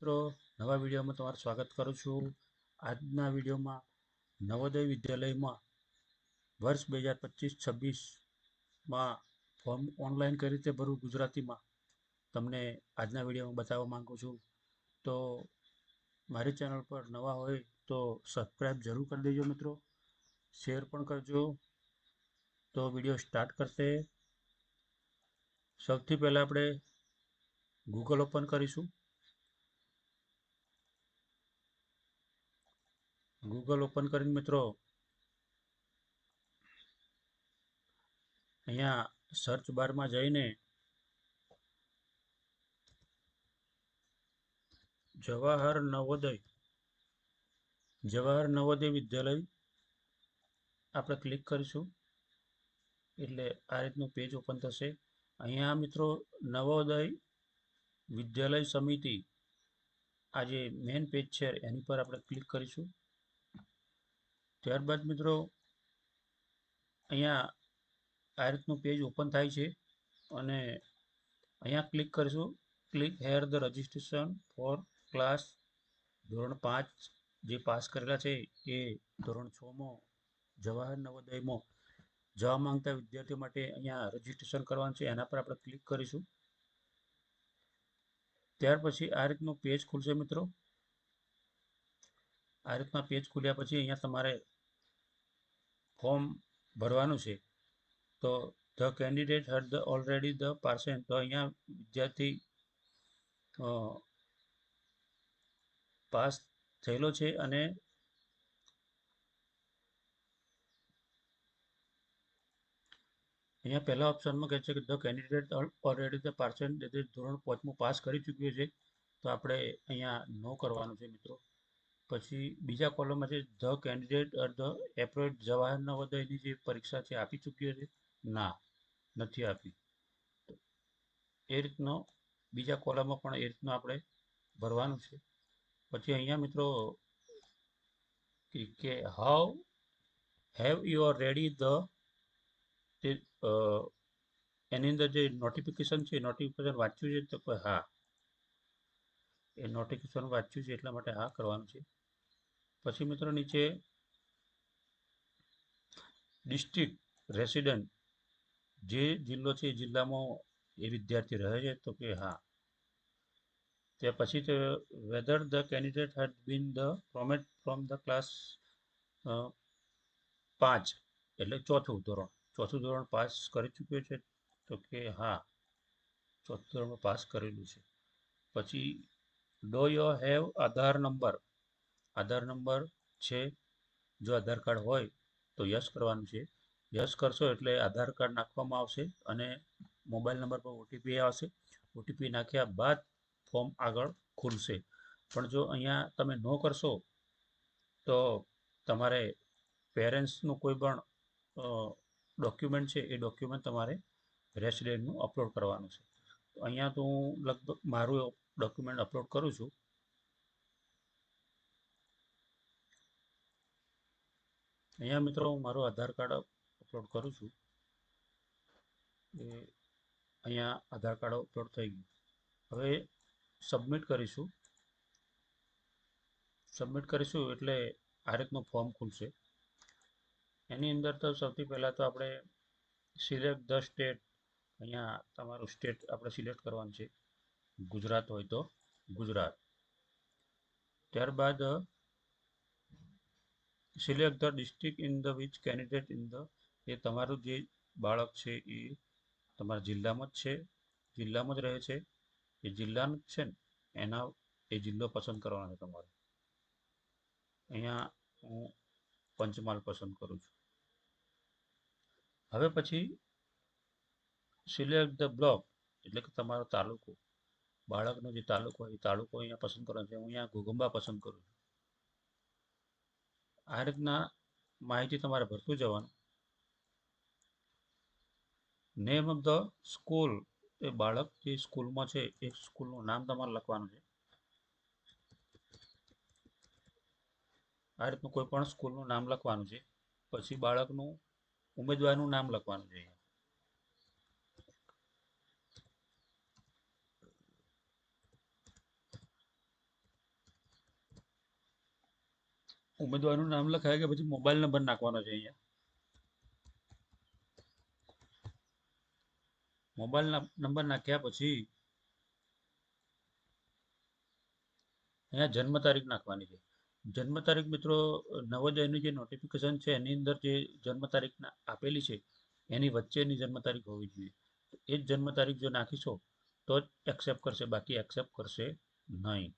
મિત્રો, નવા વિડીયોમાં તમારું સ્વાગત કરું છું. આજના વિડીયોમાં નવોદય વિદ્યાલયમાં વર્ષ 2025-26માં ફોર્મ ઓનલાઈન કઈ રીતે ભરવું ગુજરાતીમાં તમને આજના વિડીયોમાં બતાવવા માંગુ છું. તો મારી ચેનલ પર નવા હોય તો સબસ્ક્રાઈબ જરૂર કરી દેજો મિત્રો, શેર પણ કરજો. તો વિડીયો સ્ટાર્ટ કરશે. સૌથી પહેલાં આપણે ગૂગલ ઓપન કરીશું. ગૂગલ ઓપન કરીને મિત્રો અહીંયા સર્ચ બારમાં જઈને જવાહર નવોદય વિદ્યાલય આપણે ક્લિક કરીશું એટલે આ રીતનું પેજ ઓપન થશે. અહીંયા મિત્રો નવોદય વિદ્યાલય સમિતિ આ જે મેઇન પેજ છે એની પર આપણે ક્લિક કરીશું. ત્યારબાદ મિત્રો અહીંયા આ રીતનું પેજ ઓપન થાય છે અને અહીંયા ક્લિક કરીશું. Click hair the registration four class ધોરણ 5 જે પાસ કરેલા છે એ ધોરણ 6માં જવાહર નવોદયમાં જવા માંગતા વિદ્યાર્થીઓ માટે અહીંયા રજિસ્ટ્રેશન કરવાનું છે, એના પર આપણે ક્લિક કરીશું. ત્યાર પછી આ રીતનું પેજ ખુલશે મિત્રો. આ રીતના પેજ ખુલ્યા પછી અહીંયા તમારે ફોર્મ ભરવાનું છે. તો the candidate had the already the પાર્સન, તો અહીંયા વિદ્યાર્થી પાસ થયેલો છે અને અહીંયા પહેલા ઓપ્શનમાં કહે છે કે ધ કેન્ડિડેટ ઓલરેડી ધ પાર્સન ધોરણ 5 પાસ કરી ચૂક્યો છે, તો આપણે અહીંયા નો કરવાનું છે મિત્રો. પછી બીજા કોલમમાં છે ધ કેન્ડિડેટ ધ એપ્રોડ જવાહર નવોદયની જે પરીક્ષા છે આપી ચૂક્યો છે, ના નથી આપી. એ રીતનો બીજા કોલમમાં પણ એ રીતનું આપણે ભરવાનું છે. પછી અહીંયા મિત્રો કે how have you ready the તે એની અંદર જે નોટિફિકેશન છે નોટિફિકેશન વાંચ્યું છે, તો કોઈ હા, એ નોટિફિકેશન વાંચ્યું છે એટલા માટે હા કરવાનું છે. પછી મિત્રો નીચે ડિસ્ટ્રિક્ટ રેસિડન્ટ જે જિલ્લો છે એ જિલ્લામાં એ વિદ્યાર્થી રહે છે, તો કે હા. ત્યાર પછી તે whether the candidate had been the promoted from the class 5 એટલે ચોથું ધોરણ પાસ કરી ચૂક્યો છે, તો કે હા, ચોથું ધોરણ પાસ કરેલું છે. પછી ડો યુ હેવ આધાર નંબર છે, જો આધાર કાર્ડ હોય તો યસ કરવાનું છે. યસ કરશો એટલે આધાર કાર્ડ નાખવામાં આવશે અને મોબાઈલ નંબર પર ઓટીપી આવશે. ઓટીપી નાખ્યા બાદ ફોર્મ આગળ ખુલશે. પણ જો અહીંયા તમે નો કરશો તો તમારે પેરેન્ટ્સનું કોઈ પણ ડોક્યુમેન્ટ છે એ ડોક્યુમેન્ટ તમારે રેસિડેન્ટનું અપલોડ કરવાનું છે. તો અહીંયા તો હું લગભગ મારું ડોક્યુમેન્ટ અપલોડ કરું છું. અહીંયા મિત્રો હું મારું આધાર કાર્ડ અપલોડ કરું છું. અહીંયા આધાર કાર્ડ અપલોડ થઈ ગયું. હવે સબમિટ કરીશું એટલે આ રીતનું ફોર્મ ખુલશે. એની અંદર તો સૌથી પહેલાં તો આપણે સિલેક્ટ ધ સ્ટેટ, અહીંયા તમારું સ્ટેટ આપણે સિલેક્ટ કરવાનું છે. ગુજરાત હોય તો ગુજરાત. ત્યારબાદ select the district in the which candidate in the, એ તમારું જે બાળક છે એ તમારા જિલ્લામાં જ રહે છે, એ જિલ્લાનું જ છે ને એ જિલ્લો પસંદ કરવાનો છે તમારે. અહીંયા હું પંચમહાલ પસંદ કરું છું. હવે પછી સિલેક્ટ ધ બ્લોક એટલે કે તમારો તાલુકો, બાળકનો જે તાલુકો હોય એ તાલુકો અહીંયા પસંદ કરવાનો છે. હું અહીંયા ઘોઘંબા પસંદ કરું છું. આ રીતના માહિતી તમારે ભરતું જવાનું. નેમ ઓફ ધ સ્કૂલ, એ બાળક જે સ્કૂલમાં છે એ સ્કૂલનું નામ તમારે લખવાનું છે. આ રીતનું કોઈ પણ સ્કૂલનું નામ લખવાનું છે. પછી બાળકનું ઉમેદવારનું નામ લખવાનું છે. ઉમેદવારનું નામ લખાય કે પછી મોબાઈલ નંબર નાખવાનો છે અહીંયા. મોબાઈલ નંબર નાખ્યા પછી અહીંયા જન્મ તારીખ નાખવાની છે. જન્મ તારીખ મિત્રો નવોદયની જે નોટિફિકેશન છે એની અંદર જે જન્મ તારીખ આપેલી છે એની વચ્ચેની જન્મ તારીખ હોવી જોઈએ. એ જ જન્મ તારીખ જો નાખીશો તો જ એક્સેપ્ટ કરશે, બાકી એક્સેપ્ટ કરશે નહીં.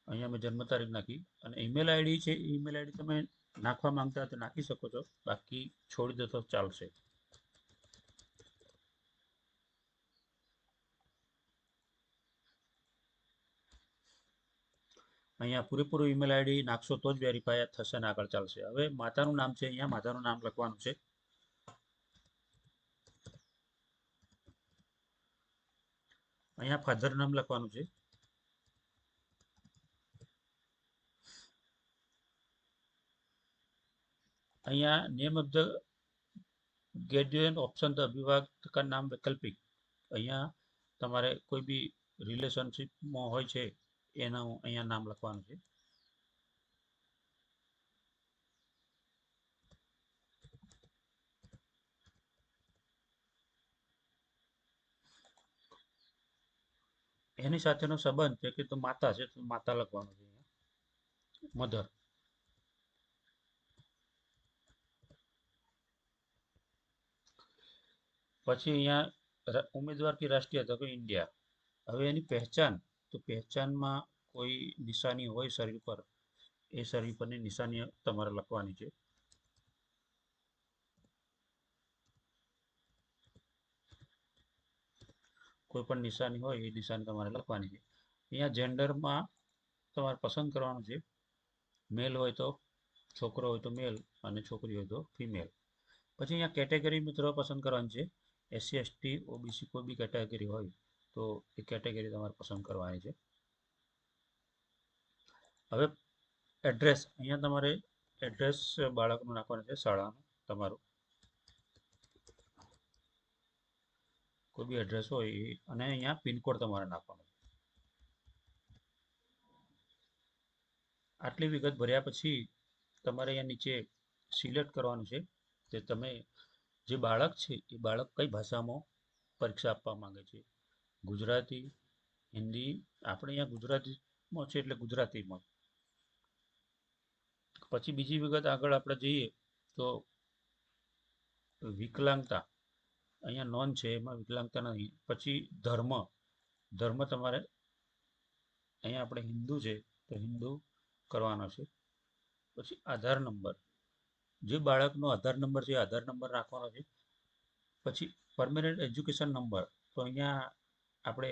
અહીંયા મેં જન્મ તારીખ નાખી અને ઈમેલ આઈડી છે, ઈમેલ આઈડી તમે નાખવા માંગતા તો નાખી શકો છો, બાકી છોડી દો તો ચાલશે. અહીંયા પૂરેપૂરું ઈમેલ આઈડી નાખશો તો જ વેરીફાઈ થશે ને આગળ ચાલશે. હવે માતાનું નામ છે, અહીંયા માતાનું નામ લખવાનું છે. અહીંયા ફાધર નામ લખવાનું છે. અહીંયા name of the graduate option the અભિભાવક का નામ વૈકલ્પિક. અહીંયા તમારે કોઈ બી રિલેશનશિપમાં હોય છે એનું અહીંયા નામ લખવાનું છે. એની સાથેનો સંબંધ છે કે તો માતા છે તો માતા લખવાનું છે અહીંયા, મધર. પછી અહીંયા ઉમેદવાર की राष्ट्रीय तो इंडिया. હવે એની પહેચાન, તો પહેચાનમાં કોઈ નિશાની હોય શરીર પર, એ શરીર પરની નિશાની તમારે લખવાની છે. કોઈ પણ નિશાની હોય એ નિશાની તમારે લખવાની છે. અહીંયા જેન્ડરમાં તમારે પસંદ કરવાનું છે. મેલ હોય તો છોકરો હોય તો મેલ અને છોકરી હોય તો ફિમેલ. પછી અહીંયા કેટેગરી મિત્રો પસંદ કરવાની છે. એસસી એસટી ઓબીસી કોઈ બી કેટેગરી હોય તો એ કેટેગરી તમારે પસંદ કરવાની છે. હવે એડ્રેસ, અહીંયા તમારે એડ્રેસ બાળકનું નાખવાનું છે, શાળાનું તમારું કોઈ બી એડ્રેસ હોય એ, અને અહીંયા પિનકોડ તમારે નાખવાનો છે. આટલી વિગત ભર્યા પછી તમારે અહીંયા નીચે સિલેક્ટ કરવાનું છે કે તમે જે બાળક છે એ બાળક કઈ ભાષામાં પરીક્ષા આપવા માંગે છે. ગુજરાતી, હિન્દી, આપણે અહીંયા ગુજરાતીમાં છે એટલે ગુજરાતીમાં. પછી બીજી વિગત આગળ આપણે જઈએ તો વિકલાંગતા, અહીંયા નોંધ છે એમાં વિકલાંગતા નથી. પછી ધર્મ, ધર્મ તમારે અહીંયા આપણે હિન્દુ છે તો હિન્દુ કરવાનો છે. પછી આધાર નંબર, જે બાળકનો આધાર નંબર છે આધાર નંબર રાખવાનો છે. પછી પરમેનન્ટ એજ્યુકેશન નંબર, તો અહીંયા આપણે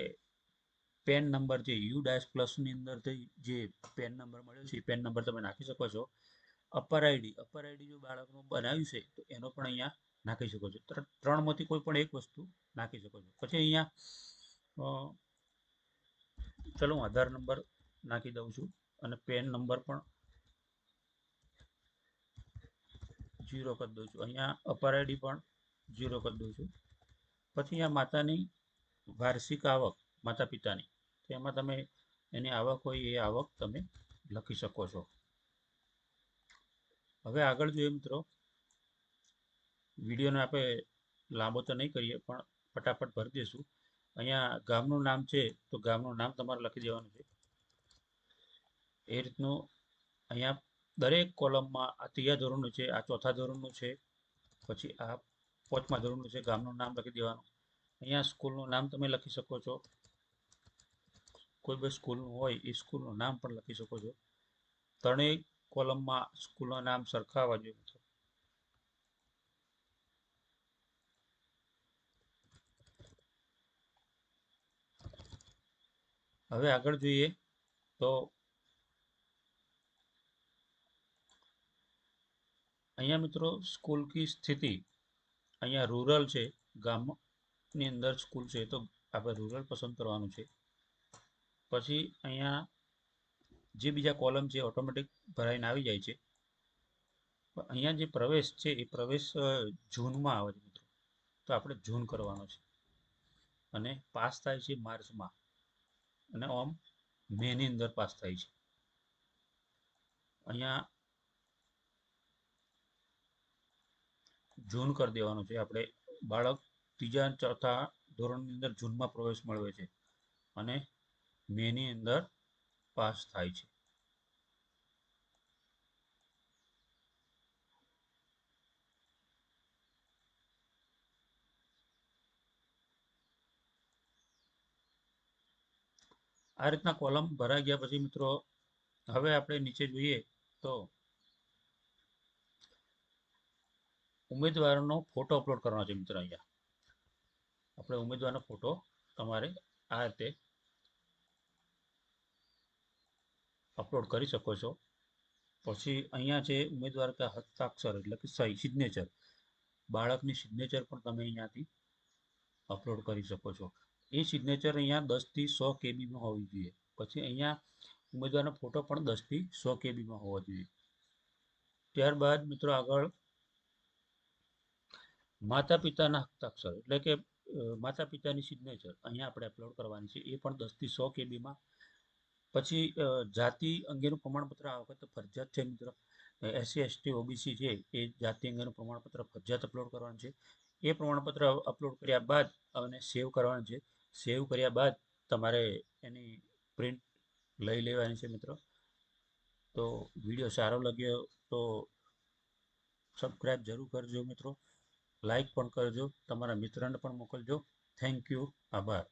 પેન નંબર છે U-પ્લસની અંદરથી જે પેન નંબર મળ્યો છે એ પેન નંબર તમે નાખી શકો છો. અપર આઈડી, અપર આઈડી જો બાળકનું બનાવ્યું છે તો એનો પણ અહીંયા નાખી શકો છો. ત્રણમાંથી કોઈ પણ એક વસ્તુ નાખી શકો છો. પછી અહીંયા ચલો હું આધાર નંબર નાખી દઉં છું અને પેન નંબર પણ 0 કરી દઉં છું. અહીંયા અપર આઈડી પણ 0 કરી દઉં છું. પછી અહીંયા માતાની વાર્ષિક આવક, માતા પિતાની, તેમાં તમે એની આવક હોય એ આવક તમે લખી શકો છો. હવે આગળ જોઈએ મિત્રો, વિડીયોને આપણે લાંબો તો નહીં કરીએ પણ ફટાફટ ભરી દઈશું. અહીંયા ગામનું નામ છે તો ગામનું નામ તમારે લખી દેવાનું છે. એ રીતનું અહીંયા દરેક કોલમમાં આ 3જા ધોરણનું છે, આ 4થા ધોરણનું છે, પછી આ 5મા ધોરણનું છે, ગામનું નામ લખી દેવાનું. અહીંયા સ્કૂલનું નામ તમે લખી શકો છો. કોઈ બી સ્કૂલનું હોય એ સ્કૂલનું નામ પણ લખી શકો છો. ત્રણેય કોલમમાં સ્કૂલના નામ સરખા આવવા જોઈએ. હવે આગળ જોઈએ તો અહીંયા મિત્રો સ્કૂલ કી સ્થિતિ, અહીંયા રૂરલ છે, ગામની અંદર સ્કૂલ છે તો આપણે રૂરલ પસંદ કરવાનું છે. પછી અહીંયા જે બીજા કોલમ છે ઓટોમેટિક ભરાઈને આવી જાય છે. અહીંયા જે પ્રવેશ છે એ પ્રવેશ જૂનમાં આવે છે મિત્રો, તો આપણે જૂન કરવાનો છે. અને પાસ થાય છે માર્ચમાં, અને ઓમ મેની અંદર પાસ થાય છે. અહીંયા જૂન કરી દેવાનું છે આપણે. બાળક ત્રીજા ચોથા ધોરણની અંદર જૂનમાં પ્રવેશ મેળવે છે અને મેની અંદર પાસ થાય છે. આ રીતના કોલમ ભરાઈ ગયા પછી મિત્રો હવે આપણે નીચે જોઈએ તો ઉમેદવારનો ફોટો અપલોડ કરવાનો છે મિત્રો. અહીંયા આપણે ઉમેદવારનો ફોટો તમારે આ રીતે અપલોડ કરી શકો છો. પછી અહીંયા છે ઉમેદવાર કે હસ્તાક્ષર એટલે કે સહી, સિગ્નેચર. બાળકની સિગ્નેચર પણ તમે અહીંયાથી અપલોડ કરી શકો છો. એ સિગ્નેચર અહીંયા 10 થી 100 કેબીમાં હોવી જોઈએ. પછી અહીંયા ઉમેદવારનો ફોટો પણ 10 થી 100 કેબીમાં હોવો જોઈએ. ત્યારબાદ મિત્રો આગળ માતા પિતાના હસ્તાક્ષર એટલે કે માતા પિતાની સિગ્નેચર અહીંયા આપણે અપલોડ કરવાની છે, એ પણ 10 થી 100 કેબીમાં. પછી જાતિ અંગેનું પ્રમાણપત્ર આ વખતે ફરજિયાત છે મિત્રો. SC ST OBC છે એ જાતિ અંગેનું પ્રમાણપત્ર ફરજિયાત અપલોડ કરવાનું છે. એ પ્રમાણપત્ર અપલોડ કર્યા બાદ અને સેવ કરવાનું છે. સેવ કર્યા બાદ તમારે એની પ્રિન્ટ લઈ લેવાની છે મિત્રો. તો વિડીયો સારો લાગ્યો તો સબસ્ક્રાઈબ જરૂર કરજો મિત્રો. લાઈક પણ કરજો, તમારા મિત્રને પણ મોકલજો. થેન્ક યુ, આભાર.